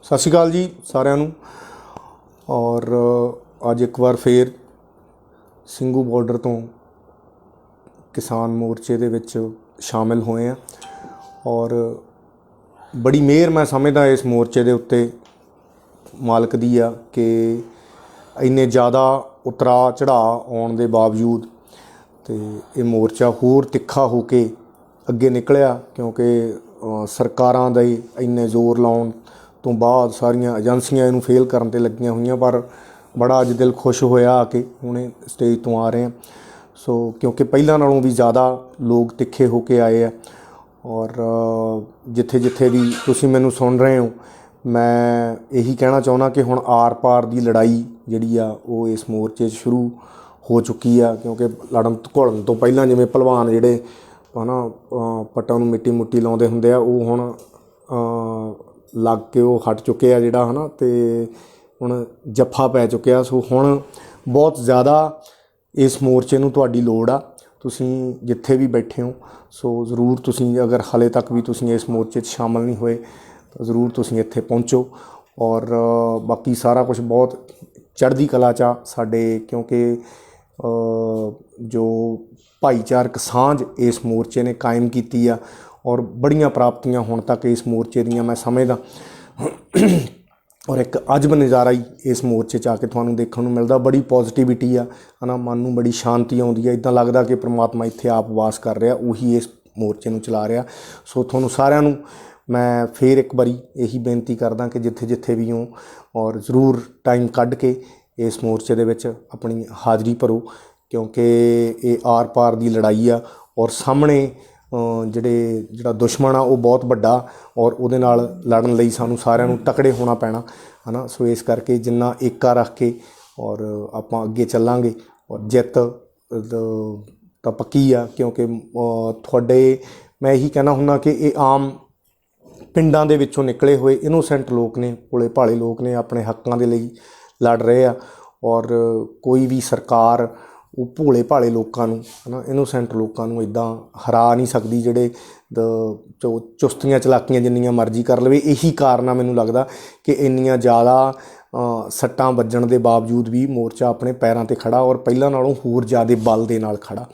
ਸਤਿ ਸ਼੍ਰੀ ਅਕਾਲ ਜੀ ਸਾਰਿਆਂ ਨੂੰ। ਔਰ ਅੱਜ ਇੱਕ ਵਾਰ ਫੇਰ ਸਿੰਘੂ ਬਾਰਡਰ ਤੋਂ ਕਿਸਾਨ ਮੋਰਚੇ ਦੇ ਵਿੱਚ ਸ਼ਾਮਿਲ ਹੋਏ ਆ। ਔਰ ਬੜੀ ਮਿਹਰ ਮੈਂ ਸਮਝਦਾ ਇਸ ਮੋਰਚੇ ਦੇ ਉੱਤੇ ਮਾਲਕ ਦੀ ਆ ਕਿ ਇੰਨੇ ਜ਼ਿਆਦਾ ਉਤਰਾਅ ਚੜ੍ਹਾਅ ਆਉਣ ਦੇ ਬਾਵਜੂਦ ਤੇ ਇਹ ਮੋਰਚਾ ਹੋਰ ਤਿੱਖਾ ਹੋ ਕੇ ਅੱਗੇ ਨਿਕਲਿਆ, ਕਿਉਂਕਿ ਸਰਕਾਰਾਂ ਦੇ ਇੰਨੇ ਜ਼ੋਰ ਲਾਉਣ ਤੋਂ ਬਾਅਦ ਸਾਰੀਆਂ ਏਜੰਸੀਆਂ ਇਹਨੂੰ ਫੇਲ ਕਰਨ 'ਤੇ ਲੱਗੀਆਂ ਹੋਈਆਂ। ਪਰ ਬੜਾ ਅੱਜ ਦਿਲ ਖੁਸ਼ ਹੋਇਆ ਆ ਕੇ ਹੁਣੇ ਸਟੇਜ ਤੋਂ ਆ ਰਹੇ ਹਾਂ। ਸੋ ਕਿਉਂਕਿ ਪਹਿਲਾਂ ਨਾਲੋਂ ਵੀ ਜ਼ਿਆਦਾ ਲੋਕ ਤਿੱਖੇ ਹੋ ਕੇ ਆਏ ਆ। ਔਰ ਜਿੱਥੇ ਜਿੱਥੇ ਵੀ ਤੁਸੀਂ ਮੈਨੂੰ ਸੁਣ ਰਹੇ ਹੋ, ਮੈਂ ਇਹੀ ਕਹਿਣਾ ਚਾਹੁੰਦਾ ਕਿ ਹੁਣ ਆਰ ਪਾਰ ਦੀ ਲੜਾਈ ਜਿਹੜੀ ਆ ਉਹ ਇਸ ਮੋਰਚੇ 'ਚ ਸ਼ੁਰੂ ਹੋ ਚੁੱਕੀ ਆ। ਕਿਉਂਕਿ ਲੜਨ ਘੁਲਣ ਤੋਂ ਪਹਿਲਾਂ ਜਿਵੇਂ ਭਲਵਾਨ ਜਿਹੜੇ ਹੈ ਨਾ ਪੱਟਾਂ ਨੂੰ ਮਿੱਟੀ ਮੁੱਟੀ ਲਾਉਂਦੇ ਹੁੰਦੇ ਆ, ਉਹ ਹੁਣ ਲੱਗ ਕੇ ਉਹ ਹਟ ਚੁੱਕੇ ਆ ਜਿਹੜਾ ਹੈ ਨਾ, ਅਤੇ ਹੁਣ ਜੱਫਾ ਪੈ ਚੁੱਕਿਆ। ਸੋ ਹੁਣ ਬਹੁਤ ਜ਼ਿਆਦਾ ਇਸ ਮੋਰਚੇ ਨੂੰ ਤੁਹਾਡੀ ਲੋੜ ਆ। ਤੁਸੀਂ ਜਿੱਥੇ ਵੀ ਬੈਠੇ ਹੋ, ਸੋ ਜ਼ਰੂਰ ਤੁਸੀਂ ਅਗਰ ਹਾਲੇ ਤੱਕ ਵੀ ਤੁਸੀਂ ਇਸ ਮੋਰਚੇ 'ਚ ਸ਼ਾਮਲ ਨਹੀਂ ਹੋਏ ਤਾਂ ਜ਼ਰੂਰ ਤੁਸੀਂ ਇੱਥੇ ਪਹੁੰਚੋ। ਔਰ ਬਾਕੀ ਸਾਰਾ ਕੁਛ ਬਹੁਤ ਚੜ੍ਹਦੀ ਕਲਾ 'ਚ ਆ ਸਾਡੇ, ਕਿਉਂਕਿ ਜੋ ਭਾਈਚਾਰਕ ਸਾਂਝ ਇਸ ਮੋਰਚੇ ਨੇ ਕਾਇਮ ਕੀਤੀ ਆ। ਔਰ ਬੜੀਆਂ ਪ੍ਰਾਪਤੀਆਂ ਹੁਣ ਤੱਕ ਇਸ ਮੋਰਚੇ ਦੀਆਂ ਮੈਂ ਸਮਝਦਾ। ਔਰ ਇੱਕ ਅਜਬ ਨਜ਼ਾਰਾ ਹੀ ਇਸ ਮੋਰਚੇ 'ਚ ਆ ਕੇ ਤੁਹਾਨੂੰ ਦੇਖਣ ਨੂੰ ਮਿਲਦਾ। ਬੜੀ ਪੋਜ਼ੀਟਿਵਿਟੀ ਆ, ਹੈ ਨਾ, ਮਨ ਨੂੰ ਬੜੀ ਸ਼ਾਂਤੀ ਆਉਂਦੀ ਹੈ। ਇੱਦਾਂ ਲੱਗਦਾ ਕਿ ਪ੍ਰਮਾਤਮਾ ਇੱਥੇ ਆਪ ਵਾਸ ਕਰ ਰਿਹਾ, ਉਹੀ ਇਸ ਮੋਰਚੇ ਨੂੰ ਚਲਾ ਰਿਹਾ। ਸੋ ਤੁਹਾਨੂੰ ਸਾਰਿਆਂ ਨੂੰ ਮੈਂ ਫਿਰ ਇੱਕ ਵਾਰੀ ਇਹੀ ਬੇਨਤੀ ਕਰਦਾ ਕਿ ਜਿੱਥੇ ਜਿੱਥੇ ਵੀ ਹੋ, ਔਰ ਜ਼ਰੂਰ ਟਾਈਮ ਕੱਢ ਕੇ ਇਸ ਮੋਰਚੇ ਦੇ ਵਿੱਚ ਆਪਣੀ ਹਾਜ਼ਰੀ ਭਰੋ, ਕਿਉਂਕਿ ਇਹ ਆਰ ਪਾਰ ਦੀ ਲੜਾਈ ਆ। ਔਰ ਸਾਹਮਣੇ ਜਿਹੜਾ ਦੁਸ਼ਮਣ ਆ ਉਹ ਬਹੁਤ ਵੱਡਾ, ਔਰ ਉਹਦੇ ਨਾਲ ਲੜਨ ਲਈ ਸਾਨੂੰ ਸਾਰਿਆਂ ਨੂੰ ਤਕੜੇ ਹੋਣਾ ਪੈਣਾ, ਹੈ ਨਾ। ਸੋ ਇਸ ਕਰਕੇ ਜਿੰਨਾ ਏਕਾ ਰੱਖ ਕੇ ਔਰ ਆਪਾਂ ਅੱਗੇ ਚੱਲਾਂਗੇ, ਔਰ ਜਿੱਤ ਤਾਂ ਪੱਕੀ ਆ। ਕਿਉਂਕਿ ਤੁਹਾਡੇ ਮੈਂ ਇਹੀ ਕਹਿਣਾ ਹੁੰਦਾ ਕਿ ਇਹ ਆਮ ਪਿੰਡਾਂ ਦੇ ਵਿੱਚੋਂ ਨਿਕਲੇ ਹੋਏ ਇਨੋਸੈਂਟ ਲੋਕ ਨੇ, ਭੋਲੇ ਭਾਲੇ ਲੋਕ ਨੇ, ਆਪਣੇ ਹੱਕਾਂ ਦੇ ਲਈ ਲੜ ਰਹੇ ਆ। ਔਰ ਕੋਈ ਵੀ ਸਰਕਾਰ ਉਹ ਭੋਲੇ ਭਾਲੇ ਲੋਕਾਂ ਨੂੰ, ਹੈ ਨਾ, ਇਨੋਸੈਂਟ ਲੋਕਾਂ ਨੂੰ ਇੱਦਾਂ ਹਰਾ ਨਹੀਂ ਸਕਦੀ, ਜਿਹੜੇ ਚੁਸਤੀਆਂ ਚਲਾਕੀਆਂ ਜਿੰਨੀਆਂ ਮਰਜ਼ੀ ਕਰ ਲਵੇ। ਇਹੀ ਕਾਰਨ ਆ ਮੈਨੂੰ ਲੱਗਦਾ ਕਿ ਇੰਨੀਆਂ ਜ਼ਿਆਦਾ ਸੱਟਾਂ ਵੱਜਣ ਦੇ ਬਾਵਜੂਦ ਵੀ ਮੋਰਚਾ ਆਪਣੇ ਪੈਰਾਂ 'ਤੇ ਖੜਾ, ਔਰ ਪਹਿਲਾਂ ਨਾਲੋਂ ਹੋਰ ਜ਼ਿਆਦਾ ਬਲ ਦੇ ਨਾਲ ਖੜਾ।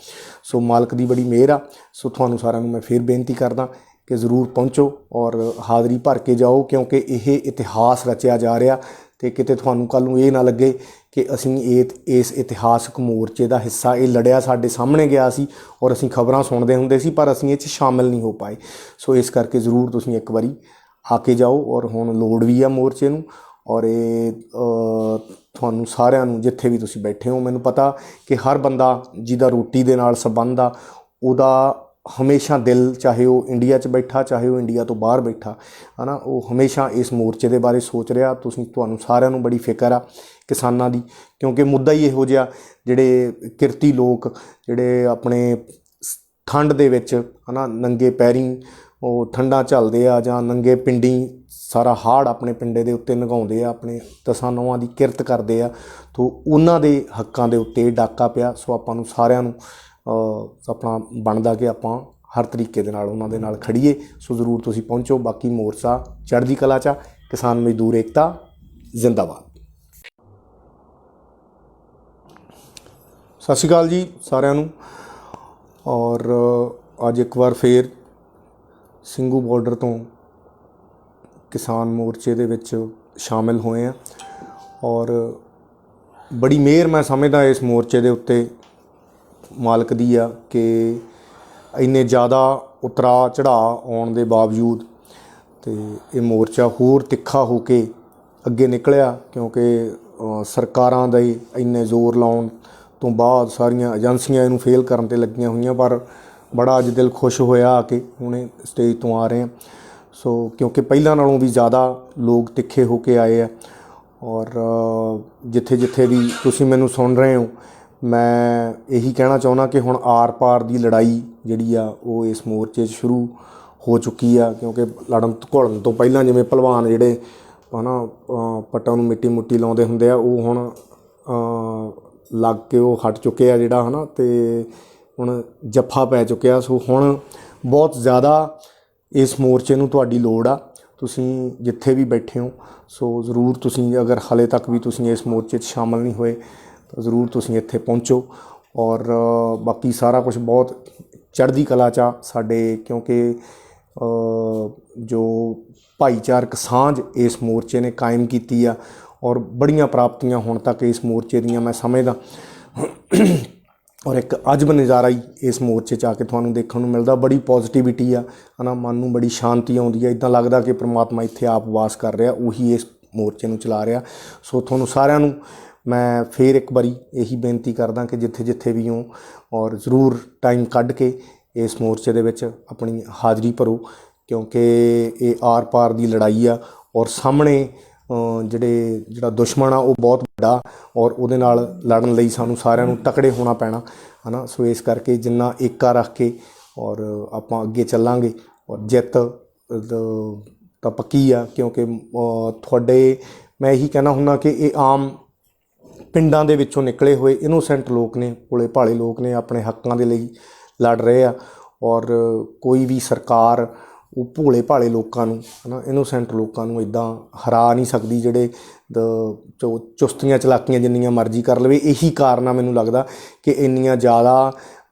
ਸੋ ਮਾਲਕ ਦੀ ਬੜੀ ਮਿਹਰ ਆ। ਸੋ ਤੁਹਾਨੂੰ ਸਾਰਿਆਂ ਨੂੰ ਮੈਂ ਫਿਰ ਬੇਨਤੀ ਕਰਦਾ ਕਿ ਜ਼ਰੂਰ ਪਹੁੰਚੋ ਔਰ ਹਾਜ਼ਰੀ ਭਰ ਕੇ ਜਾਓ, ਕਿਉਂਕਿ ਇਹ ਇਤਿਹਾਸ ਰਚਿਆ ਜਾ ਰਿਹਾ। ਅਤੇ ਕਿਤੇ ਤੁਹਾਨੂੰ ਕੱਲ੍ਹ ਨੂੰ ਇਹ ਨਾ ਲੱਗੇ ਕਿ ਅਸੀਂ ਇਸ ਇਤਿਹਾਸਕ ਮੋਰਚੇ ਦਾ ਹਿੱਸਾ, ਇਹ ਲੜਿਆ ਸਾਡੇ ਸਾਹਮਣੇ ਗਿਆ ਸੀ ਔਰ ਅਸੀਂ ਖਬਰਾਂ ਸੁਣਦੇ ਹੁੰਦੇ ਸੀ, ਪਰ ਅਸੀਂ ਇਹ 'ਚ ਸ਼ਾਮਿਲ ਨਹੀਂ ਹੋ ਪਾਏ। ਸੋ ਇਸ ਕਰਕੇ ਜ਼ਰੂਰ ਤੁਸੀਂ ਇੱਕ ਵਾਰੀ ਆ ਕੇ ਜਾਓ। ਔਰ ਹੁਣ ਲੋੜ ਵੀ ਆ ਮੋਰਚੇ ਨੂੰ। ਔਰ ਇਹ ਤੁਹਾਨੂੰ ਸਾਰਿਆਂ ਨੂੰ ਜਿੱਥੇ ਵੀ ਤੁਸੀਂ ਬੈਠੇ ਹੋ, ਮੈਨੂੰ ਪਤਾ ਕਿ ਹਰ ਬੰਦਾ ਜਿਹਦਾ ਰੋਟੀ ਦੇ ਨਾਲ ਸੰਬੰਧ ਆ, ਉਹਦਾ ਹਮੇਸ਼ਾ ਦਿਲ, ਚਾਹੇ ਉਹ ਇੰਡੀਆ 'ਚ ਬੈਠਾ, ਚਾਹੇ ਉਹ ਇੰਡੀਆ ਤੋਂ ਬਾਹਰ ਬੈਠਾ, ਹੈ ਨਾ, ਉਹ ਹਮੇਸ਼ਾ ਇਸ ਮੋਰਚੇ ਦੇ ਬਾਰੇ ਸੋਚ ਰਿਹਾ। ਤੁਹਾਨੂੰ ਸਾਰਿਆਂ ਨੂੰ ਬੜੀ ਫਿਕਰ ਆ ਕਿਸਾਨਾਂ ਦੀ, ਕਿਉਂਕਿ ਮੁੱਦਾ ਹੀ ਇਹੋ ਜਿਹਾ, ਜਿਹੜੇ ਕਿਰਤੀ ਲੋਕ ਜਿਹੜੇ ਆਪਣੇ ਠੰਡ ਦੇ ਵਿੱਚ, ਹੈ ਨਾ, ਨੰਗੇ ਪੈਰੀਂ ਉਹ ਠੰਡਾਂ ਝੱਲਦੇ ਆ, ਜਾਂ ਨੰਗੇ ਪਿੰਡੀ ਸਾਰਾ ਹਾੜ ਆਪਣੇ ਪਿੰਡੇ ਦੇ ਉੱਤੇ ਲੰਘਾਉਂਦੇ ਆ, ਆਪਣੇ ਦਸਾਂ ਨੌਹਾਂ ਦੀ ਕਿਰਤ ਕਰਦੇ ਆ, ਤਾਂ ਉਹਨਾਂ ਦੇ ਹੱਕਾਂ ਦੇ ਉੱਤੇ ਡਾਕਾ ਪਿਆ। ਸੋ ਆਪਾਂ ਨੂੰ ਸਾਰਿਆਂ ਨੂੰ ਆਪਣਾ ਬਣਦਾ ਕਿ ਆਪਾਂ ਹਰ ਤਰੀਕੇ ਦੇ ਨਾਲ ਉਹਨਾਂ ਦੇ ਨਾਲ ਖੜੀਏ। ਸੋ ਜ਼ਰੂਰ ਤੁਸੀਂ ਪਹੁੰਚੋ। ਬਾਕੀ ਮੋਰਚਾ ਚੜ੍ਹਦੀ ਕਲਾ 'ਚ। ਕਿਸਾਨ ਮਜ਼ਦੂਰ ਏਕਤਾ ਜ਼ਿੰਦਾਬਾਦ। ਸਤਿ ਸ਼੍ਰੀ ਅਕਾਲ ਜੀ ਸਾਰਿਆਂ ਨੂੰ। ਔਰ ਅੱਜ ਇੱਕ ਵਾਰ ਫੇਰ ਸਿੰਘੂ ਬਾਰਡਰ ਤੋਂ ਕਿਸਾਨ ਮੋਰਚੇ ਦੇ ਵਿੱਚ ਸ਼ਾਮਿਲ ਹੋਏ ਆ। ਔਰ ਬੜੀ ਮਿਹਰ ਮੈਂ ਸਮਝਦਾ ਇਸ ਮੋਰਚੇ ਦੇ ਉੱਤੇ ਮਾਲਕ ਦੀ ਆ ਕਿ ਇੰਨੇ ਜ਼ਿਆਦਾ ਉਤਰਾਅ ਚੜ੍ਹਾਅ ਆਉਣ ਦੇ ਬਾਵਜੂਦ ਤੇ ਇਹ ਮੋਰਚਾ ਹੋਰ ਤਿੱਖਾ ਹੋ ਕੇ ਅੱਗੇ ਨਿਕਲਿਆ, ਕਿਉਂਕਿ ਸਰਕਾਰਾਂ ਦੇ ਇੰਨੇ ਜ਼ੋਰ ਲਾਉਣ ਤੋਂ ਬਾਅਦ ਸਾਰੀਆਂ ਏਜੰਸੀਆਂ ਇਹਨੂੰ ਫੇਲ ਕਰਨ 'ਤੇ ਲੱਗੀਆਂ ਹੋਈਆਂ। ਪਰ ਬੜਾ ਅੱਜ ਦਿਲ ਖੁਸ਼ ਹੋਇਆ ਆ ਕੇ ਹੁਣੇ ਸਟੇਜ ਤੋਂ ਆ ਰਹੇ ਹਾਂ। ਸੋ ਕਿਉਂਕਿ ਪਹਿਲਾਂ ਨਾਲੋਂ ਵੀ ਜ਼ਿਆਦਾ ਲੋਕ ਤਿੱਖੇ ਹੋ ਕੇ ਆਏ ਆ। ਔਰ ਜਿੱਥੇ ਜਿੱਥੇ ਵੀ ਤੁਸੀਂ ਮੈਨੂੰ ਸੁਣ ਰਹੇ ਹੋ, ਮੈਂ ਇਹੀ ਕਹਿਣਾ ਚਾਹੁੰਦਾ ਕਿ ਹੁਣ ਆਰ ਪਾਰ ਦੀ ਲੜਾਈ ਜਿਹੜੀ ਆ ਉਹ ਇਸ ਮੋਰਚੇ 'ਚ ਸ਼ੁਰੂ ਹੋ ਚੁੱਕੀ ਆ। ਕਿਉਂਕਿ ਲੜਨ ਘੁਲਣ ਤੋਂ ਪਹਿਲਾਂ ਜਿਵੇਂ ਭਲਵਾਨ ਜਿਹੜੇ ਹੈ ਨਾ ਪੱਟਾਂ ਨੂੰ ਮਿੱਟੀ ਮੁੱਟੀ ਲਾਉਂਦੇ ਹੁੰਦੇ ਆ, ਉਹ ਹੁਣ ਲੱਗ ਕੇ ਉਹ ਹਟ ਚੁੱਕੇ ਆ ਜਿਹੜਾ, ਹੈ ਨਾ, ਅਤੇ ਹੁਣ ਜੱਫਾ ਪੈ ਚੁੱਕਿਆ। ਸੋ ਹੁਣ ਬਹੁਤ ਜ਼ਿਆਦਾ ਇਸ ਮੋਰਚੇ ਨੂੰ ਤੁਹਾਡੀ ਲੋੜ ਆ। ਤੁਸੀਂ ਜਿੱਥੇ ਵੀ ਬੈਠੇ ਹੋ ਸੋ ਜ਼ਰੂਰ ਤੁਸੀਂ ਅਗਰ ਹਾਲੇ ਤੱਕ ਵੀ ਤੁਸੀਂ ਇਸ ਮੋਰਚੇ 'ਚ ਸ਼ਾਮਲ ਨਹੀਂ ਹੋਏ ਤਾਂ ਜ਼ਰੂਰ ਤੁਸੀਂ ਇੱਥੇ ਪਹੁੰਚੋ। ਔਰ ਬਾਕੀ ਸਾਰਾ ਕੁਝ ਬਹੁਤ ਚੜ੍ਹਦੀ ਕਲਾ 'ਚ ਆ ਸਾਡੇ, ਕਿਉਂਕਿ ਜੋ ਭਾਈਚਾਰਕ ਸਾਂਝ ਇਸ ਮੋਰਚੇ ਨੇ ਕਾਇਮ ਕੀਤੀ ਆ ਔਰ ਬੜੀਆਂ ਪ੍ਰਾਪਤੀਆਂ ਹੁਣ ਤੱਕ ਇਸ ਮੋਰਚੇ ਦੀਆਂ ਮੈਂ ਸਮਝਦਾ। ਔਰ ਇੱਕ ਅਜਬ ਨਜ਼ਾਰਾ ਹੀ ਇਸ ਮੋਰਚੇ 'ਚ ਆ ਕੇ ਤੁਹਾਨੂੰ ਦੇਖਣ ਨੂੰ ਮਿਲਦਾ। ਬੜੀ ਪੋਜ਼ੀਟਿਵਿਟੀ ਆ ਹੈ ਨਾ, ਮਨ ਨੂੰ ਬੜੀ ਸ਼ਾਂਤੀ ਆਉਂਦੀ ਹੈ। ਇੱਦਾਂ ਲੱਗਦਾ ਕਿ ਪ੍ਰਮਾਤਮਾ ਇੱਥੇ ਆਪ ਵਾਸ ਕਰ ਰਿਹਾ, ਉਹੀ ਇਸ ਮੋਰਚੇ ਨੂੰ ਚਲਾ ਰਿਹਾ। ਸੋ ਤੁਹਾਨੂੰ ਸਾਰਿਆਂ ਨੂੰ ਮੈਂ ਫਿਰ ਇੱਕ ਵਾਰੀ ਇਹੀ ਬੇਨਤੀ ਕਰਦਾ ਕਿ ਜਿੱਥੇ ਜਿੱਥੇ ਵੀ ਹੋ ਔਰ ਜ਼ਰੂਰ ਟਾਈਮ ਕੱਢ ਕੇ ਇਸ ਮੋਰਚੇ ਦੇ ਵਿੱਚ ਆਪਣੀ ਹਾਜ਼ਰੀ ਭਰੋ, ਕਿਉਂਕਿ ਇਹ ਆਰ ਪਾਰ ਦੀ ਲੜਾਈ ਆ ਔਰ ਸਾਹਮਣੇ ਜਿਹੜਾ ਦੁਸ਼ਮਣ ਆ ਉਹ ਬਹੁਤ ਵੱਡਾ ਔਰ ਉਹਦੇ ਨਾਲ ਲੜਨ ਲਈ ਸਾਨੂੰ ਸਾਰਿਆਂ ਨੂੰ ਤਕੜੇ ਹੋਣਾ ਪੈਣਾ ਹੈ ਨਾ। ਸੋ ਇਸ ਕਰਕੇ ਜਿੰਨਾ ਏਕਾ ਰੱਖ ਕੇ ਔਰ ਆਪਾਂ ਅੱਗੇ ਚੱਲਾਂਗੇ ਔਰ ਜਿੱਤ ਤਾਂ ਪੱਕੀ ਆ, ਕਿਉਂਕਿ ਤੁਹਾਡੇ ਮੈਂ ਇਹੀ ਕਹਿਣਾ ਹੁੰਦਾ ਕਿ ਇਹ ਆਮ ਪਿੰਡਾਂ ਦੇ ਵਿੱਚੋਂ ਨਿਕਲੇ ਹੋਏ ਇਨੋਸੈਂਟ ਲੋਕ ਨੇ, ਭੋਲੇ ਭਾਲੇ ਲੋਕ ਨੇ, ਆਪਣੇ ਹੱਕਾਂ ਦੇ ਲਈ ਲੜ ਰਹੇ ਆ। ਔਰ ਕੋਈ ਵੀ ਸਰਕਾਰ ਉਹ ਭੋਲੇ ਭਾਲੇ ਲੋਕਾਂ ਨੂੰ ਹੈ ਨਾ, ਇਨੋਸੈਂਟ ਲੋਕਾਂ ਨੂੰ ਇੱਦਾਂ ਹਰਾ ਨਹੀਂ ਸਕਦੀ, ਜਿਹੜੇ ਚੁਸਤੀਆਂ ਚਲਾਕੀਆਂ ਜਿੰਨੀਆਂ ਮਰਜ਼ੀ ਕਰ ਲਵੇ। ਇਹੀ ਕਾਰਨ ਆ ਮੈਨੂੰ ਲੱਗਦਾ ਕਿ ਇੰਨੀਆਂ ਜ਼ਿਆਦਾ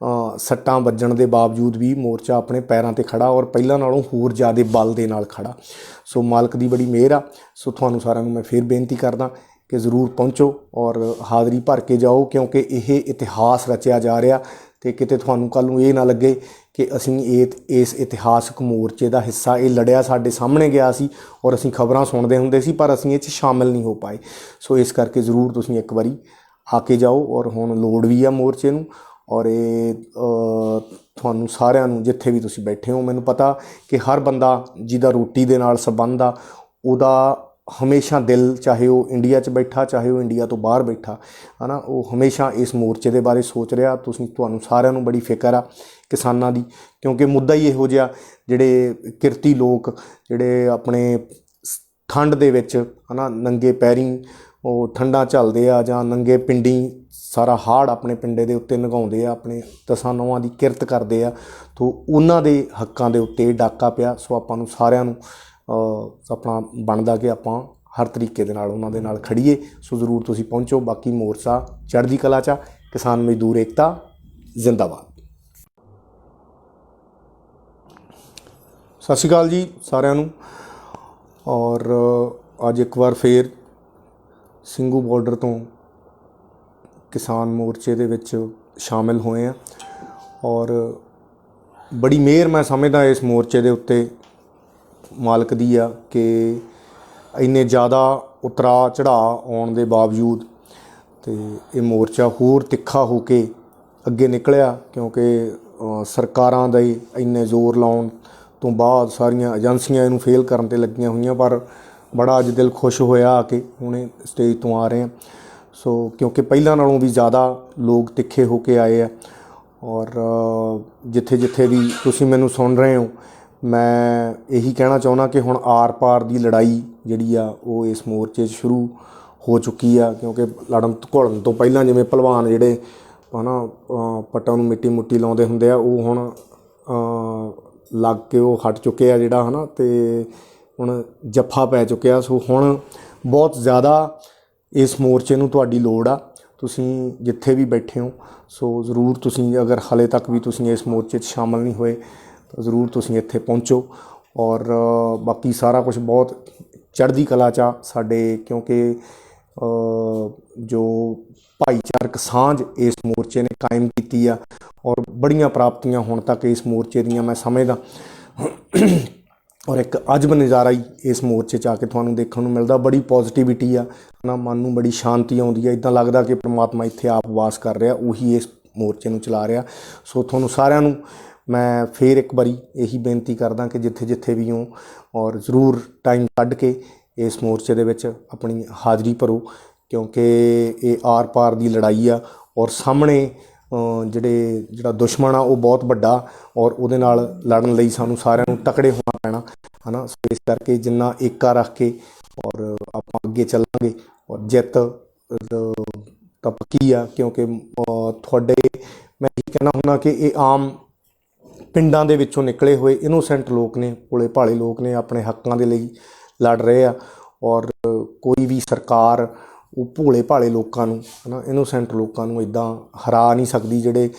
ਸੱਟਾਂ ਵੱਜਣ ਦੇ ਬਾਵਜੂਦ ਵੀ ਮੋਰਚਾ ਆਪਣੇ ਪੈਰਾਂ 'ਤੇ ਖੜਾ ਔਰ ਪਹਿਲਾਂ ਨਾਲੋਂ ਹੋਰ ਜ਼ਿਆਦਾ ਬਲ ਦੇ ਨਾਲ ਖੜਾ। ਸੋ ਮਾਲਕ ਦੀ ਬੜੀ ਮਿਹਰ ਆ। ਸੋ ਤੁਹਾਨੂੰ ਸਾਰਿਆਂ ਨੂੰ ਮੈਂ ਫਿਰ ਬੇਨਤੀ ਕਰਦਾ ਕਿ ਜ਼ਰੂਰ ਪਹੁੰਚੋ ਔਰ ਹਾਜ਼ਰੀ ਭਰ ਕੇ ਜਾਓ, ਕਿਉਂਕਿ ਇਹ ਇਤਿਹਾਸ ਰਚਿਆ ਜਾ ਰਿਹਾ ਅਤੇ ਕਿਤੇ ਤੁਹਾਨੂੰ ਕੱਲ੍ਹ ਨੂੰ ਇਹ ਨਾ ਲੱਗੇ ਕਿ ਅਸੀਂ ਇਸ ਇਤਿਹਾਸਕ ਮੋਰਚੇ ਦਾ ਹਿੱਸਾ, ਇਹ ਲੜਿਆ ਸਾਡੇ ਸਾਹਮਣੇ ਗਿਆ ਸੀ ਔਰ ਅਸੀਂ ਖਬਰਾਂ ਸੁਣਦੇ ਹੁੰਦੇ ਸੀ ਪਰ ਅਸੀਂ ਇਹ 'ਚ ਸ਼ਾਮਿਲ ਨਹੀਂ ਹੋ ਪਾਏ। ਸੋ ਇਸ ਕਰਕੇ ਜ਼ਰੂਰ ਤੁਸੀਂ ਇੱਕ ਵਾਰੀ ਆ ਕੇ ਜਾਓ ਔਰ ਹੁਣ ਲੋੜ ਵੀ ਆ ਮੋਰਚੇ ਨੂੰ। ਔਰ ਇਹ ਤੁਹਾਨੂੰ ਸਾਰਿਆਂ ਨੂੰ ਜਿੱਥੇ ਵੀ ਤੁਸੀਂ ਬੈਠੇ ਹੋ, ਮੈਨੂੰ ਪਤਾ ਕਿ ਹਰ ਬੰਦਾ ਜਿਹਦਾ ਰੋਟੀ ਦੇ ਨਾਲ ਸੰਬੰਧ ਆ ਉਹਦਾ ਹਮੇਸ਼ਾ ਦਿਲ, ਚਾਹੇ ਉਹ ਇੰਡੀਆ 'ਚ ਬੈਠਾ ਚਾਹੇ ਉਹ ਇੰਡੀਆ ਤੋਂ ਬਾਹਰ ਬੈਠਾ ਹੈ ਨਾ, ਉਹ ਹਮੇਸ਼ਾ ਇਸ ਮੋਰਚੇ ਦੇ ਬਾਰੇ ਸੋਚ ਰਿਹਾ। ਤੁਹਾਨੂੰ ਸਾਰਿਆਂ ਨੂੰ ਬੜੀ ਫਿਕਰ ਆ ਕਿਸਾਨਾਂ ਦੀ, ਕਿਉਂਕਿ ਮੁੱਦਾ ਹੀ ਇਹੋ ਜਿਹਾ, ਜਿਹੜੇ ਕਿਰਤੀ ਲੋਕ ਜਿਹੜੇ ਆਪਣੇ ਠੰਡ ਦੇ ਵਿੱਚ ਹੈ ਨਾ ਨੰਗੇ ਪੈਰੀਂ ਉਹ ਠੰਡਾਂ ਝੱਲਦੇ ਆ ਜਾਂ ਨੰਗੇ ਪਿੰਡੀ ਸਾਰਾ ਹਾੜ ਆਪਣੇ ਪਿੰਡੇ ਦੇ ਉੱਤੇ ਲੰਘਾਉਂਦੇ ਆ, ਆਪਣੇ ਦਸਾਂ ਨੌਆਂ ਦੀ ਕਿਰਤ ਕਰਦੇ ਆ, ਤਾਂ ਉਹਨਾਂ ਦੇ ਹੱਕਾਂ ਦੇ ਉੱਤੇ ਡਾਕਾ ਪਿਆ। ਸੋ ਆਪਾਂ ਨੂੰ ਸਾਰਿਆਂ ਨੂੰ ਆਪਣਾ ਬਣਦਾ ਕਿ ਆਪਾਂ ਹਰ ਤਰੀਕੇ ਦੇ ਨਾਲ ਉਹਨਾਂ ਦੇ ਨਾਲ ਖੜੀਏ। ਸੋ ਜ਼ਰੂਰ ਤੁਸੀਂ ਪਹੁੰਚੋ। ਬਾਕੀ ਮੋਰਚਾ ਚੜ੍ਹਦੀ ਕਲਾ 'ਚ, ਕਿਸਾਨ ਮਜ਼ਦੂਰ ਏਕਤਾ ਜ਼ਿੰਦਾਬਾਦ। ਸਤਿ ਸ਼੍ਰੀ ਅਕਾਲ ਜੀ ਸਾਰਿਆਂ ਨੂੰ। ਔਰ ਅੱਜ ਇੱਕ ਵਾਰ ਫਿਰ ਸਿੰਘੂ ਬਾਰਡਰ ਤੋਂ ਕਿਸਾਨ ਮੋਰਚੇ ਦੇ ਵਿੱਚ ਸ਼ਾਮਿਲ ਹੋਏ ਆ ਔਰ ਬੜੀ ਮਿਹਰ ਮੈਂ ਸਮਝਦਾ ਇਸ ਮੋਰਚੇ ਦੇ ਉੱਤੇ ਮਾਲਕ ਦੀ ਆ ਕਿ ਇੰਨੇ ਜ਼ਿਆਦਾ ਉਤਰਾਅ ਚੜ੍ਹਾਅ ਆਉਣ ਦੇ ਬਾਵਜੂਦ ਅਤੇ ਇਹ ਮੋਰਚਾ ਹੋਰ ਤਿੱਖਾ ਹੋ ਕੇ ਅੱਗੇ ਨਿਕਲਿਆ, ਕਿਉਂਕਿ ਸਰਕਾਰਾਂ ਦੇ ਇੰਨੇ ਜ਼ੋਰ ਲਾਉਣ ਤੋਂ ਬਾਅਦ ਸਾਰੀਆਂ ਏਜੰਸੀਆਂ ਇਹਨੂੰ ਫੇਲ ਕਰਨ 'ਤੇ ਲੱਗੀਆਂ ਹੋਈਆਂ। ਪਰ ਬੜਾ ਅੱਜ ਦਿਲ ਖੁਸ਼ ਹੋਇਆ ਆ ਕੇ ਹੁਣੇ ਸਟੇਜ ਤੋਂ ਆ ਰਹੇ ਆ। ਸੋ ਕਿਉਂਕਿ ਪਹਿਲਾਂ ਨਾਲੋਂ ਵੀ ਜ਼ਿਆਦਾ ਲੋਕ ਤਿੱਖੇ ਹੋ ਕੇ ਆਏ ਆ ਔਰ ਜਿੱਥੇ ਜਿੱਥੇ ਵੀ ਤੁਸੀਂ ਮੈਨੂੰ ਸੁਣ ਰਹੇ ਹੋ, ਮੈਂ ਇਹੀ ਕਹਿਣਾ ਚਾਹੁੰਦਾ ਕਿ ਹੁਣ ਆਰ ਪਾਰ ਦੀ ਲੜਾਈ ਜਿਹੜੀ ਆ ਉਹ ਇਸ ਮੋਰਚੇ 'ਚ ਸ਼ੁਰੂ ਹੋ ਚੁੱਕੀ ਆ। ਕਿਉਂਕਿ ਲੜਨ ਘੁਲਣ ਤੋਂ ਪਹਿਲਾਂ ਜਿਵੇਂ ਭਲਵਾਨ ਜਿਹੜੇ ਹੈ ਨਾ ਪੱਟਾਂ ਨੂੰ ਮਿੱਟੀ ਮੁੱਟੀ ਲਾਉਂਦੇ ਹੁੰਦੇ ਆ, ਉਹ ਹੁਣ ਲੱਗ ਕੇ ਉਹ ਹਟ ਚੁੱਕੇ ਆ ਜਿਹੜਾ ਹੈ ਨਾ, ਅਤੇ ਹੁਣ ਜੱਫਾ ਪੈ ਚੁੱਕਿਆ। ਸੋ ਹੁਣ ਬਹੁਤ ਜ਼ਿਆਦਾ ਇਸ ਮੋਰਚੇ ਨੂੰ ਤੁਹਾਡੀ ਲੋੜ ਆ। ਤੁਸੀਂ ਜਿੱਥੇ ਵੀ ਬੈਠੇ ਹੋ ਸੋ ਜ਼ਰੂਰ ਤੁਸੀਂ ਅਗਰ ਹਾਲੇ ਤੱਕ ਵੀ ਤੁਸੀਂ ਇਸ ਮੋਰਚੇ 'ਚ ਸ਼ਾਮਲ ਨਹੀਂ ਹੋਏ ਤਾਂ ਜ਼ਰੂਰ ਤੁਸੀਂ ਇੱਥੇ ਪਹੁੰਚੋ। ਔਰ ਬਾਕੀ ਸਾਰਾ ਕੁਝ ਬਹੁਤ ਚੜ੍ਹਦੀ ਕਲਾ 'ਚ ਆ ਸਾਡੇ, ਕਿਉਂਕਿ ਜੋ ਭਾਈਚਾਰਕ ਸਾਂਝ ਇਸ ਮੋਰਚੇ ਨੇ ਕਾਇਮ ਕੀਤੀ ਆ ਔਰ ਬੜੀਆਂ ਪ੍ਰਾਪਤੀਆਂ ਹੁਣ ਤੱਕ ਇਸ ਮੋਰਚੇ ਦੀਆਂ ਮੈਂ ਸਮਝਦਾ। ਔਰ ਇੱਕ ਅਜਬ ਨਜ਼ਾਰਾ ਹੀ ਇਸ ਮੋਰਚੇ 'ਚ ਆ ਕੇ ਤੁਹਾਨੂੰ ਦੇਖਣ ਨੂੰ ਮਿਲਦਾ। ਬੜੀ ਪੋਜ਼ੀਟਿਵਿਟੀ ਆ ਨਾ, ਮਨ ਨੂੰ ਬੜੀ ਸ਼ਾਂਤੀ ਆਉਂਦੀ ਹੈ। ਇੱਦਾਂ ਲੱਗਦਾ ਕਿ ਪ੍ਰਮਾਤਮਾ ਇੱਥੇ ਆਪ ਵਾਸ ਕਰ ਰਿਹਾ, ਉਹੀ ਇਸ ਮੋਰਚੇ ਨੂੰ ਚਲਾ ਰਿਹਾ। ਸੋ ਤੁਹਾਨੂੰ ਸਾਰਿਆਂ ਨੂੰ ਮੈਂ ਫਿਰ ਇੱਕ ਵਾਰੀ ਇਹੀ ਬੇਨਤੀ ਕਰਦਾ ਕਿ ਜਿੱਥੇ ਜਿੱਥੇ ਵੀ ਹੋ ਔਰ ਜ਼ਰੂਰ ਟਾਈਮ ਕੱਢ ਕੇ ਇਸ ਮੋਰਚੇ ਦੇ ਵਿੱਚ ਆਪਣੀ ਹਾਜ਼ਰੀ ਭਰੋ, ਕਿਉਂਕਿ ਇਹ ਆਰ ਪਾਰ ਦੀ ਲੜਾਈ ਆ ਔਰ ਸਾਹਮਣੇ ਜਿਹੜਾ ਦੁਸ਼ਮਣ ਆ ਉਹ ਬਹੁਤ ਵੱਡਾ ਔਰ ਉਹਦੇ ਨਾਲ ਲੜਨ ਲਈ ਸਾਨੂੰ ਸਾਰਿਆਂ ਨੂੰ ਤਕੜੇ ਹੋਣਾ ਪੈਣਾ ਹੈ ਨਾ। ਸੋ ਇਸ ਕਰਕੇ ਜਿੰਨਾ ਏਕਾ ਰੱਖ ਕੇ ਔਰ ਆਪਾਂ ਅੱਗੇ ਚੱਲਾਂਗੇ ਔਰ ਜਿੱਤ ਤਾਂ ਪੱਕੀ ਆ, ਕਿਉਂਕਿ ਤੁਹਾਡੇ ਮੈਂ ਇਹੀ ਕਹਿਣਾ ਹੁੰਦਾ ਕਿ ਇਹ ਆਮ ਪਿੰਡਾਂ ਦੇ ਵਿੱਚੋਂ ਨਿਕਲੇ ਹੋਏ ਇਨੋਸੈਂਟ ਲੋਕ ਨੇ, ਭੋਲੇ ਭਾਲੇ ਲੋਕ ਨੇ, ਆਪਣੇ ਹੱਕਾਂ ਦੇ ਲਈ ਲੜ ਰਹੇ ਆ। ਔਰ ਕੋਈ ਵੀ ਸਰਕਾਰ ਉਹ ਭੋਲੇ ਭਾਲੇ ਲੋਕਾਂ ਨੂੰ, ਹੈ ਨਾ, ਇਨੋਸੈਂਟ ਲੋਕਾਂ ਨੂੰ ਇੱਦਾਂ ਹਰਾ ਨਹੀਂ ਸਕਦੀ, ਜਿਹੜੇ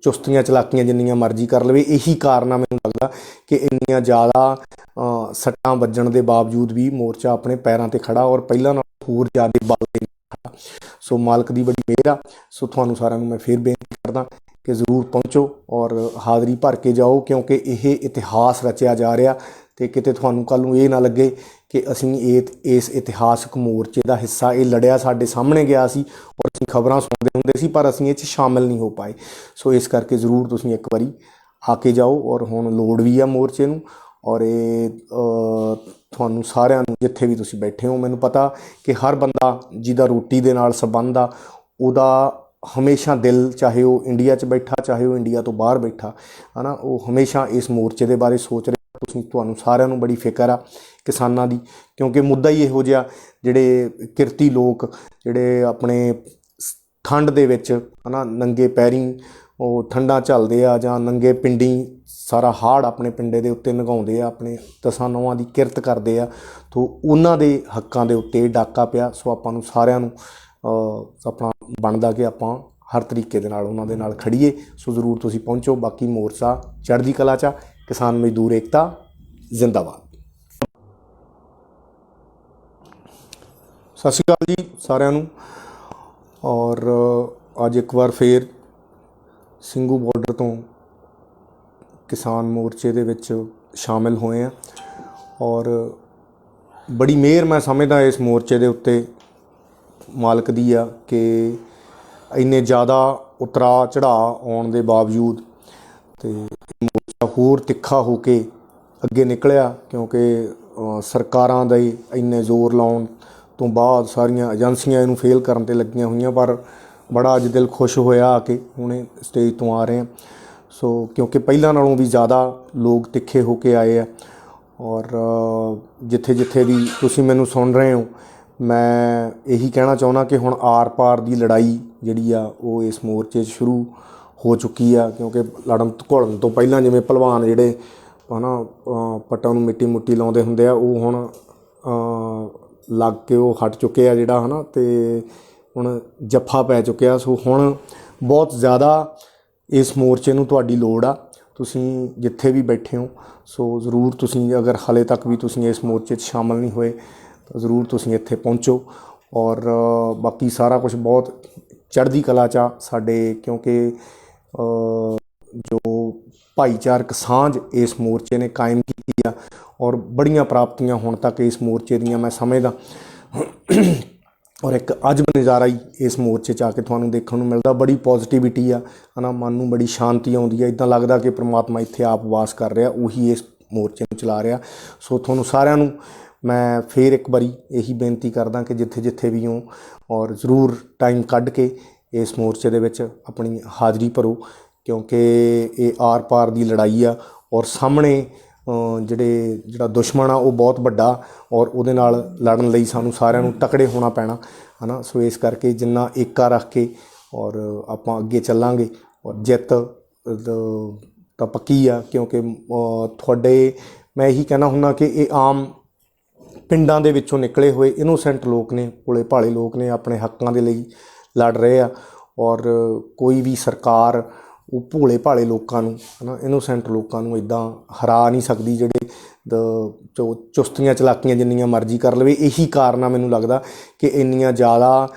ਚੁਸਤੀਆਂ ਚਲਾਕੀਆਂ ਜਿੰਨੀਆਂ ਮਰਜ਼ੀ ਕਰ ਲਵੇ। ਇਹੀ ਕਾਰਨ ਆ ਮੈਨੂੰ ਲੱਗਦਾ ਕਿ ਇੰਨੀਆਂ ਜ਼ਿਆਦਾ ਸੱਟਾਂ ਵੱਜਣ ਦੇ ਬਾਵਜੂਦ ਵੀ ਮੋਰਚਾ ਆਪਣੇ ਪੈਰਾਂ 'ਤੇ ਖੜਾ, ਔਰ ਪਹਿਲਾਂ ਨਾਲੋਂ ਹੋਰ ਜ਼ਿਆਦਾ ਬਲ ਦੇ ਖੜਾ। ਸੋ ਮਾਲਕ ਦੀ ਬੜੀ ਮਿਹਰ ਆ। ਸੋ ਤੁਹਾਨੂੰ ਸਾਰਿਆਂ ਨੂੰ ਮੈਂ ਫਿਰ ਬੇਨਤੀ ਕਰਦਾ ਕਿ ਜ਼ਰੂਰ ਪਹੁੰਚੋ ਔਰ ਹਾਜ਼ਰੀ ਭਰ ਕੇ ਜਾਓ, ਕਿਉਂਕਿ ਇਹ ਇਤਿਹਾਸ ਰਚਿਆ ਜਾ ਰਿਹਾ। ਅਤੇ ਕਿਤੇ ਤੁਹਾਨੂੰ ਕੱਲ੍ਹ ਨੂੰ ਇਹ ਨਾ ਲੱਗੇ ਕਿ ਅਸੀਂ ਇਸ ਇਤਿਹਾਸਕ ਮੋਰਚੇ ਦਾ ਹਿੱਸਾ, ਇਹ ਲੜਿਆ ਸਾਡੇ ਸਾਹਮਣੇ ਗਿਆ ਸੀ ਔਰ ਅਸੀਂ ਖਬਰਾਂ ਸੁਣਦੇ ਹੁੰਦੇ ਸੀ, ਪਰ ਅਸੀਂ ਇਹ 'ਚ ਸ਼ਾਮਿਲ ਨਹੀਂ ਹੋ ਪਾਏ। ਸੋ ਇਸ ਕਰਕੇ ਜ਼ਰੂਰ ਤੁਸੀਂ ਇੱਕ ਵਾਰੀ ਆ ਕੇ ਜਾਓ। ਔਰ ਹੁਣ ਲੋੜ ਵੀ ਆ ਮੋਰਚੇ ਨੂੰ, ਔਰ ਇਹ ਤੁਹਾਨੂੰ ਸਾਰਿਆਂ ਨੂੰ, ਜਿੱਥੇ ਵੀ ਤੁਸੀਂ ਬੈਠੇ ਹੋ, ਮੈਨੂੰ ਪਤਾ ਕਿ ਹਰ ਬੰਦਾ ਜਿਹਦਾ ਰੋਟੀ ਦੇ ਨਾਲ ਸੰਬੰਧ ਆ, ਉਹਦਾ ਹਮੇਸ਼ਾ ਦਿਲ, ਚਾਹੇ ਉਹ ਇੰਡੀਆ 'ਚ ਬੈਠਾ, ਚਾਹੇ ਉਹ ਇੰਡੀਆ ਤੋਂ ਬਾਹਰ ਬੈਠਾ, ਹੈ ਨਾ, ਉਹ ਹਮੇਸ਼ਾ ਇਸ ਮੋਰਚੇ ਦੇ ਬਾਰੇ ਸੋਚ ਰਿਹਾ। ਤੁਹਾਨੂੰ ਸਾਰਿਆਂ ਨੂੰ ਬੜੀ ਫਿਕਰ ਆ ਕਿਸਾਨਾਂ ਦੀ, ਕਿਉਂਕਿ ਮੁੱਦਾ ਹੀ ਇਹੋ ਜਿਹਾ, ਜਿਹੜੇ ਕਿਰਤੀ ਲੋਕ, ਜਿਹੜੇ ਆਪਣੇ ਠੰਡ ਦੇ ਵਿੱਚ, ਹੈ ਨਾ, ਨੰਗੇ ਪੈਰੀਂ ਉਹ ਠੰਡਾਂ ਝੱਲਦੇ ਆ, ਜਾਂ ਨੰਗੇ ਪਿੰਡੀ ਸਾਰਾ ਹਾੜ ਆਪਣੇ ਪਿੰਡੇ ਦੇ ਉੱਤੇ ਲੰਘਾਉਂਦੇ ਆ, ਆਪਣੇ 10 ਨੌਆਂ ਦੀ ਕਿਰਤ ਕਰਦੇ ਆ, ਤੋ ਉਹਨਾਂ ਦੇ ਹੱਕਾਂ ਦੇ ਉੱਤੇ ਡਾਕਾ ਪਿਆ। ਸੋ ਆਪਾਂ ਨੂੰ ਸਾਰਿਆਂ ਨੂੰ ਆਪਣਾ ਬਣਦਾ ਕਿ ਆਪਾਂ ਹਰ ਤਰੀਕੇ ਦੇ ਨਾਲ ਉਹਨਾਂ ਦੇ ਨਾਲ ਖੜੀਏ। ਸੋ ਜ਼ਰੂਰ ਤੁਸੀਂ ਪਹੁੰਚੋ। ਬਾਕੀ ਮੋਰਚਾ ਚੜ੍ਹਦੀ ਕਲਾ 'ਚ। ਕਿਸਾਨ ਮਜ਼ਦੂਰ ਏਕਤਾ ਜ਼ਿੰਦਾਬਾਦ। ਸਤਿ ਸ਼੍ਰੀ ਅਕਾਲ ਜੀ ਸਾਰਿਆਂ ਨੂੰ। ਔਰ ਅੱਜ ਇੱਕ ਵਾਰ ਫੇਰ ਸਿੰਘੂ ਬਾਰਡਰ ਤੋਂ ਕਿਸਾਨ ਮੋਰਚੇ ਦੇ ਵਿੱਚ ਸ਼ਾਮਿਲ ਹੋਏ ਆ। ਔਰ ਬੜੀ ਮਿਹਰ ਮੈਂ ਸਮਝਦਾ ਇਸ ਮੋਰਚੇ ਦੇ ਉੱਤੇ ਮਾਲਕ ਦੀ ਆ ਕਿ ਇੰਨੇ ਜ਼ਿਆਦਾ ਉਤਰਾਅ ਚੜ੍ਹਾਅ ਆਉਣ ਦੇ ਬਾਵਜੂਦ ਅਤੇ ਮੋਰਚਾ ਹੋਰ ਤਿੱਖਾ ਹੋ ਕੇ ਅੱਗੇ ਨਿਕਲਿਆ, ਕਿਉਂਕਿ ਸਰਕਾਰਾਂ ਦੇ ਇੰਨੇ ਜ਼ੋਰ ਲਾਉਣ ਤੋਂ ਬਾਅਦ ਸਾਰੀਆਂ ਏਜੰਸੀਆਂ ਇਹਨੂੰ ਫੇਲ ਕਰਨ 'ਤੇ ਲੱਗੀਆਂ ਹੋਈਆਂ। ਪਰ ਬੜਾ ਅੱਜ ਦਿਲ ਖੁਸ਼ ਹੋਇਆ ਆ ਕੇ ਹੁਣੇ ਸਟੇਜ ਤੋਂ ਆ ਰਹੇ ਹਾਂ। ਸੋ ਕਿਉਂਕਿ ਪਹਿਲਾਂ ਨਾਲੋਂ ਵੀ ਜ਼ਿਆਦਾ ਲੋਕ ਤਿੱਖੇ ਹੋ ਕੇ ਆਏ ਆ। ਔਰ ਜਿੱਥੇ ਜਿੱਥੇ ਵੀ ਤੁਸੀਂ ਮੈਨੂੰ ਸੁਣ ਰਹੇ ਹੋ, ਮੈਂ ਇਹੀ ਕਹਿਣਾ ਚਾਹੁੰਦਾ ਕਿ ਹੁਣ ਆਰ ਪਾਰ ਦੀ ਲੜਾਈ ਜਿਹੜੀ ਆ ਉਹ ਇਸ ਮੋਰਚੇ 'ਚ ਸ਼ੁਰੂ ਹੋ ਚੁੱਕੀ ਆ। ਕਿਉਂਕਿ ਲੜਨ ਘੁਲਣ ਤੋਂ ਪਹਿਲਾਂ ਜਿਵੇਂ ਭਲਵਾਨ ਜਿਹੜੇ, ਹੈ ਨਾ, ਪੱਟਾਂ ਨੂੰ ਮਿੱਟੀ ਮੁੱਟੀ ਲਾਉਂਦੇ ਹੁੰਦੇ ਆ, ਉਹ ਹੁਣ ਲੱਗ ਕੇ ਉਹ ਹਟ ਚੁੱਕੇ ਆ ਜਿਹੜਾ, ਹੈ ਨਾ, ਅਤੇ ਹੁਣ ਜੱਫਾ ਪੈ ਚੁੱਕਿਆ। ਸੋ ਹੁਣ ਬਹੁਤ ਜ਼ਿਆਦਾ ਇਸ ਮੋਰਚੇ ਨੂੰ ਤੁਹਾਡੀ ਲੋੜ ਆ। ਤੁਸੀਂ ਜਿੱਥੇ ਵੀ ਬੈਠੇ ਹੋ, ਸੋ ਜ਼ਰੂਰ ਤੁਸੀਂ, ਅਗਰ ਹਾਲੇ ਤੱਕ ਵੀ ਤੁਸੀਂ ਇਸ ਮੋਰਚੇ 'ਚ ਸ਼ਾਮਲ ਨਹੀਂ ਹੋਏ, ਤਾਂ ਜ਼ਰੂਰ ਤੁਸੀਂ ਇੱਥੇ ਪਹੁੰਚੋ। ਔਰ ਬਾਕੀ ਸਾਰਾ ਕੁਛ ਬਹੁਤ ਚੜ੍ਹਦੀ ਕਲਾ 'ਚ ਆ ਸਾਡੇ, ਕਿਉਂਕਿ ਜੋ ਭਾਈਚਾਰਕ ਸਾਂਝ ਇਸ ਮੋਰਚੇ ਨੇ ਕਾਇਮ ਕੀਤੀ ਆ, ਔਰ ਬੜੀਆਂ ਪ੍ਰਾਪਤੀਆਂ ਹੁਣ ਤੱਕ ਇਸ ਮੋਰਚੇ ਦੀਆਂ ਮੈਂ ਸਮਝਦਾ। ਔਰ ਇੱਕ ਅਜਬ ਨਜ਼ਾਰਾ ਹੀ ਇਸ ਮੋਰਚੇ 'ਚ ਆ ਕੇ ਤੁਹਾਨੂੰ ਦੇਖਣ ਨੂੰ ਮਿਲਦਾ। ਬੜੀ ਪੋਜ਼ੀਟਿਵਿਟੀ ਆ, ਹੈ ਨਾ, ਮਨ ਨੂੰ ਬੜੀ ਸ਼ਾਂਤੀ ਆਉਂਦੀ ਹੈ। ਇੱਦਾਂ ਲੱਗਦਾ ਕਿ ਪ੍ਰਮਾਤਮਾ ਇੱਥੇ ਆਪ ਵਾਸ ਕਰ ਰਿਹਾ, ਉਹੀ ਇਸ ਮੋਰਚੇ ਨੂੰ ਚਲਾ ਰਿਹਾ। ਸੋ ਤੁਹਾਨੂੰ ਸਾਰਿਆਂ ਨੂੰ ਮੈਂ ਫਿਰ ਇੱਕ ਵਾਰੀ ਇਹੀ ਬੇਨਤੀ ਕਰਦਾ ਕਿ ਜਿੱਥੇ ਜਿੱਥੇ ਵੀ ਹੋ, ਔਰ ਜ਼ਰੂਰ ਟਾਈਮ ਕੱਢ ਕੇ ਇਸ ਮੋਰਚੇ ਦੇ ਵਿੱਚ ਆਪਣੀ ਹਾਜ਼ਰੀ ਭਰੋ, ਕਿਉਂਕਿ ਇਹ ਆਰ ਪਾਰ ਦੀ ਲੜਾਈ ਆ। ਔਰ ਸਾਹਮਣੇ ਜਿਹੜਾ ਦੁਸ਼ਮਣ ਆ ਉਹ ਬਹੁਤ ਵੱਡਾ, ਔਰ ਉਹਦੇ ਨਾਲ ਲੜਨ ਲਈ ਸਾਨੂੰ ਸਾਰਿਆਂ ਨੂੰ ਤਕੜੇ ਹੋਣਾ ਪੈਣਾ, ਹੈ ਨਾ। ਸੋ ਇਸ ਕਰਕੇ ਜਿੰਨਾ ਏਕਾ ਰੱਖ ਕੇ ਔਰ ਆਪਾਂ ਅੱਗੇ ਚੱਲਾਂਗੇ, ਔਰ ਜਿੱਤ ਤਾਂ ਪੱਕੀ ਆ। ਕਿਉਂਕਿ ਤੁਹਾਡੇ, ਮੈਂ ਇਹੀ ਕਹਿਣਾ ਹੁੰਦਾ ਕਿ ਇਹ ਆਮ ਪਿੰਡਾਂ ਦੇ ਵਿੱਚੋਂ ਨਿਕਲੇ ਹੋਏ ਇਨੋਸੈਂਟ ਲੋਕ ਨੇ, ਭੋਲੇ ਭਾਲੇ ਲੋਕ ਨੇ, ਆਪਣੇ ਹੱਕਾਂ ਦੇ ਲਈ ਲੜ ਰਹੇ ਆ। ਔਰ ਕੋਈ ਵੀ ਸਰਕਾਰ ਉਹ ਭੋਲੇ ਭਾਲੇ ਲੋਕਾਂ ਨੂੰ, ਹੈ ਨਾ, ਇਨੋਸੈਂਟ ਲੋਕਾਂ ਨੂੰ ਇੱਦਾਂ ਹਰਾ ਨਹੀਂ ਸਕਦੀ, ਜਿਹੜੇ ਚੁਸਤੀਆਂ ਚਲਾਕੀਆਂ ਜਿੰਨੀਆਂ ਮਰਜ਼ੀ ਕਰ ਲਵੇ। ਇਹੀ ਕਾਰਨ ਆ ਮੈਨੂੰ ਲੱਗਦਾ ਕਿ ਇੰਨੀਆਂ ਜ਼ਿਆਦਾ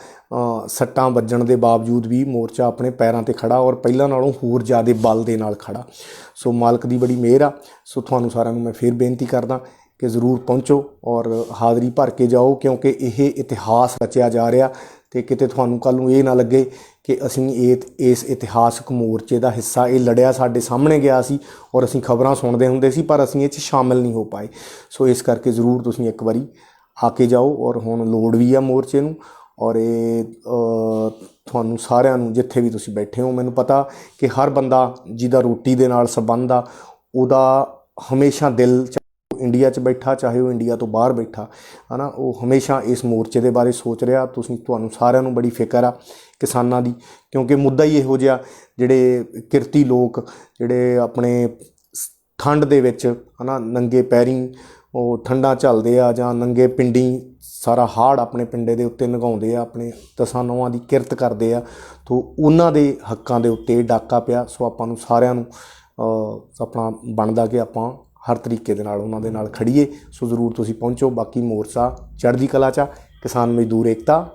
ਸੱਟਾਂ ਵੱਜਣ ਦੇ ਬਾਵਜੂਦ ਵੀ ਮੋਰਚਾ ਆਪਣੇ ਪੈਰਾਂ 'ਤੇ ਖੜਾ, ਔਰ ਪਹਿਲਾਂ ਨਾਲੋਂ ਹੋਰ ਜ਼ਿਆਦਾ ਬਲ ਦੇ ਨਾਲ ਖੜਾ। ਸੋ ਮਾਲਕ ਦੀ ਬੜੀ ਮਿਹਰ ਆ। ਸੋ ਤੁਹਾਨੂੰ ਸਾਰਿਆਂ ਨੂੰ ਮੈਂ ਫਿਰ ਬੇਨਤੀ ਕਰਦਾ ਕਿ ਜ਼ਰੂਰ ਪਹੁੰਚੋ ਔਰ ਹਾਜ਼ਰੀ ਭਰ ਕੇ ਜਾਓ, ਕਿਉਂਕਿ ਇਹ ਇਤਿਹਾਸ ਰਚਿਆ ਜਾ ਰਿਹਾ। ਅਤੇ ਕਿਤੇ ਤੁਹਾਨੂੰ ਕੱਲ੍ਹ ਨੂੰ ਇਹ ਨਾ ਲੱਗੇ ਕਿ ਅਸੀਂ ਇਸ ਇਤਿਹਾਸਕ ਮੋਰਚੇ ਦਾ ਹਿੱਸਾ, ਇਹ ਲੜਿਆ ਸਾਡੇ ਸਾਹਮਣੇ ਗਿਆ ਸੀ ਔਰ ਅਸੀਂ ਖਬਰਾਂ ਸੁਣਦੇ ਹੁੰਦੇ ਸੀ, ਪਰ ਅਸੀਂ ਇਹ 'ਚ ਸ਼ਾਮਿਲ ਨਹੀਂ ਹੋ ਪਾਏ। ਸੋ ਇਸ ਕਰਕੇ ਜ਼ਰੂਰ ਤੁਸੀਂ ਇੱਕ ਵਾਰੀ ਆ ਕੇ ਜਾਓ। ਔਰ ਹੁਣ ਲੋੜ ਵੀ ਆ ਮੋਰਚੇ ਨੂੰ, ਔਰ ਇਹ ਤੁਹਾਨੂੰ ਸਾਰਿਆਂ ਨੂੰ, ਜਿੱਥੇ ਵੀ ਤੁਸੀਂ ਬੈਠੇ ਹੋ, ਮੈਨੂੰ ਪਤਾ ਕਿ ਹਰ ਬੰਦਾ ਜਿਹਦਾ ਰੋਟੀ ਦੇ ਨਾਲ ਸੰਬੰਧ ਆ, ਉਹਦਾ ਹਮੇਸ਼ਾ ਦਿਲ ਉਹ ਇੰਡੀਆ 'ਚ ਬੈਠਾ, ਚਾਹੇ ਉਹ ਇੰਡੀਆ ਤੋਂ ਬਾਹਰ ਬੈਠਾ, ਹੈ ਨਾ, ਉਹ ਹਮੇਸ਼ਾ ਇਸ ਮੋਰਚੇ ਦੇ ਬਾਰੇ ਸੋਚ ਰਿਹਾ। ਤੁਹਾਨੂੰ ਸਾਰਿਆਂ ਨੂੰ ਬੜੀ ਫਿਕਰ ਆ ਕਿਸਾਨਾਂ ਦੀ, ਕਿਉਂਕਿ ਮੁੱਦਾ ਹੀ ਇਹੋ ਜਿਹਾ, ਜਿਹੜੇ ਕਿਰਤੀ ਲੋਕ ਜਿਹੜੇ ਆਪਣੇ ਠੰਡ ਦੇ ਵਿੱਚ, ਹੈ ਨਾ, ਨੰਗੇ ਪੈਰੀਂ ਉਹ ਠੰਡਾਂ ਝੱਲਦੇ ਆ, ਜਾਂ ਨੰਗੇ ਪਿੰਡੀ ਸਾਰਾ ਹਾੜ ਆਪਣੇ ਪਿੰਡੇ ਦੇ ਉੱਤੇ ਲੰਘਾਉਂਦੇ ਆ, ਆਪਣੇ ਦਸਾਂ ਨੌਹਾਂ ਦੀ ਕਿਰਤ ਕਰਦੇ ਆ, ਤੋ ਉਹਨਾਂ ਦੇ ਹੱਕਾਂ ਦੇ ਉੱਤੇ ਡਾਕਾ ਪਿਆ। ਸੋ ਆਪਾਂ ਨੂੰ ਸਾਰਿਆਂ ਨੂੰ ਆਪਣਾ ਬਣਦਾ ਕਿ ਆਪਾਂ ਹਰ ਤਰੀਕੇ ਦੇ ਨਾਲ ਉਹਨਾਂ ਦੇ ਨਾਲ ਖੜੀਏ। ਸੋ ਜ਼ਰੂਰ ਤੁਸੀਂ ਪਹੁੰਚੋ। ਬਾਕੀ ਮੋਰਚਾ ਚੜ੍ਹਦੀ ਕਲਾ 'ਚ ਆ। ਕਿਸਾਨ ਮਜ਼ਦੂਰ ਏਕਤਾ